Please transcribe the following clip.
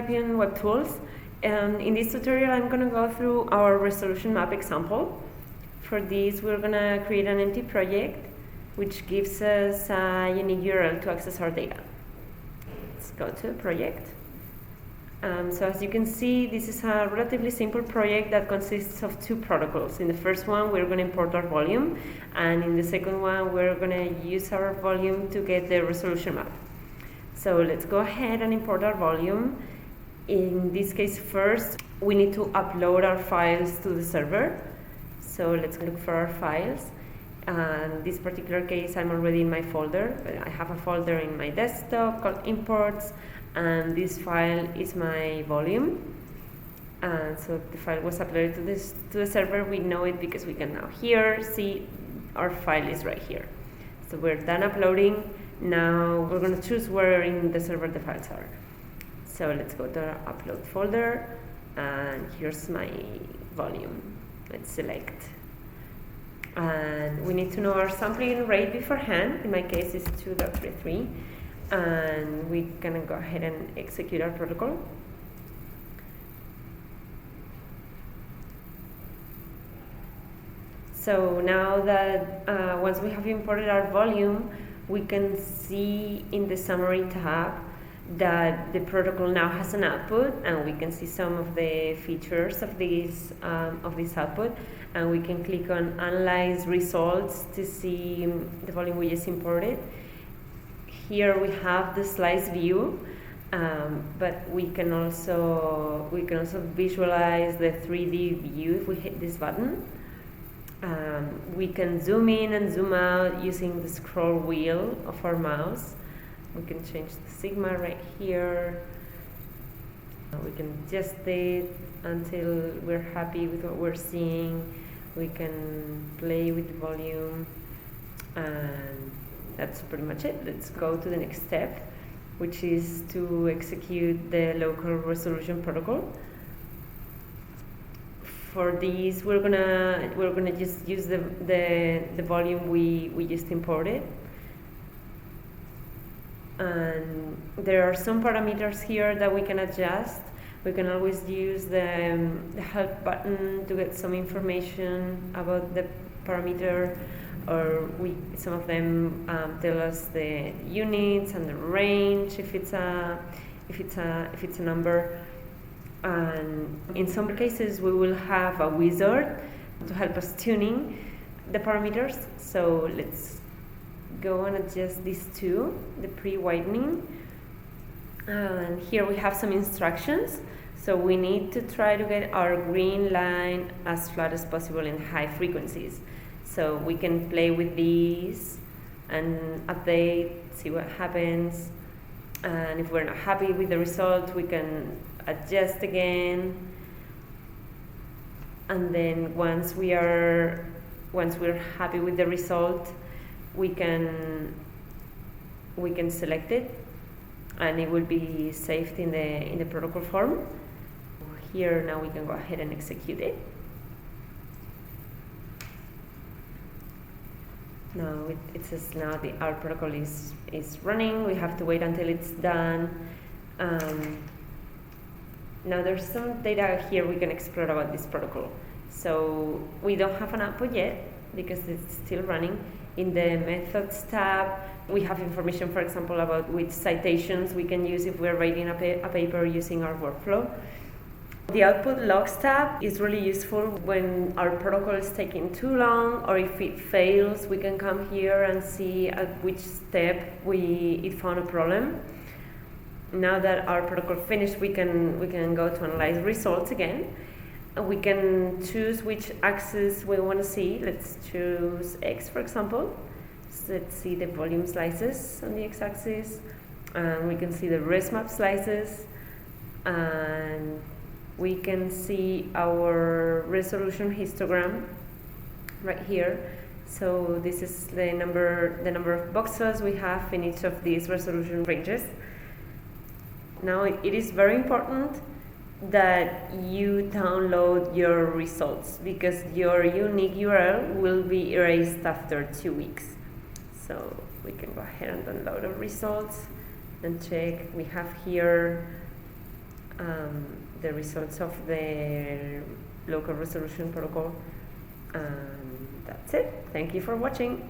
Scipion Web Tools. In this tutorial, I'm going to go through our resolution map example. For this, we're going to create an empty project, which gives us a unique URL to access our data. Let's go to the project. So as you can see, this is a relatively simple project that consists of two protocols. In the first one, we're going to import our volume, and in the second one, we're going to use our volume to get the resolution map. So let's go ahead and import our volume. In this case, first, we need to upload our files to the server. So let's look for our files. In this particular case, I'm already in my folder. I have a folder in my desktop called imports, and this file is my volume. So the file was uploaded to the server. We know it because we can now here see our file is right here. So we're done uploading. Now we're going to choose where in the server the files are. So let's go to our upload folder, and here's my volume. Let's select. And we need to know our sampling rate beforehand. In my case, it's 2.33. And we can go ahead and execute our protocol. So now that once we have imported our volume, we can see in the summary tab that the protocol now has an output, and we can see some of the features of this output, and we can click on analyze results to see the volume we just imported. Here we have the slice view, but we can also visualize the 3D view if we hit this button. We can zoom in and zoom out using the scroll wheel of our mouse. We can change the sigma right here. We can adjust it until we're happy with what we're seeing. We can play with the volume, and that's pretty much it. Let's go to the next step, which is to execute the local resolution protocol. For these, we're gonna just use the volume we just imported. And there are some parameters here that we can adjust. We can always use the help button to get some information about the parameter, or some of them tell us the units and the range if it's a number. And in some cases, we will have a wizard to help us tuning the parameters. So let's go and adjust these two, the pre-widening. And here we have some instructions. So we need to try to get our green line as flat as possible in high frequencies. So we can play with these and update, see what happens. And if we're not happy with the result, we can adjust again. And then once we're happy with the result, we can select it, and it will be saved in the protocol form. Here now we can go ahead and execute it. Now it says now our protocol is running. We have to wait until it's done. Now there's some data here we can explore about this protocol. So we don't have an output yet because it's still running. In the methods tab, we have information, for example, about which citations we can use if we're writing a paper using our workflow. The output logs tab is really useful when our protocol is taking too long, or if it fails, we can come here and see at which step it found a problem. Now that our protocol finished, we can go to analyze results again. We can choose which axis we want to see. Let's choose X, for example. So let's see the volume slices on the X-axis. And we can see the res map slices. And we can see our resolution histogram right here. So this is the number of boxes we have in each of these resolution ranges. Now it is very important that you download your results, because your unique URL will be erased after 2 weeks. So we can go ahead and download our results and check. We have here the results of the local resolution protocol. That's it. Thank you for watching.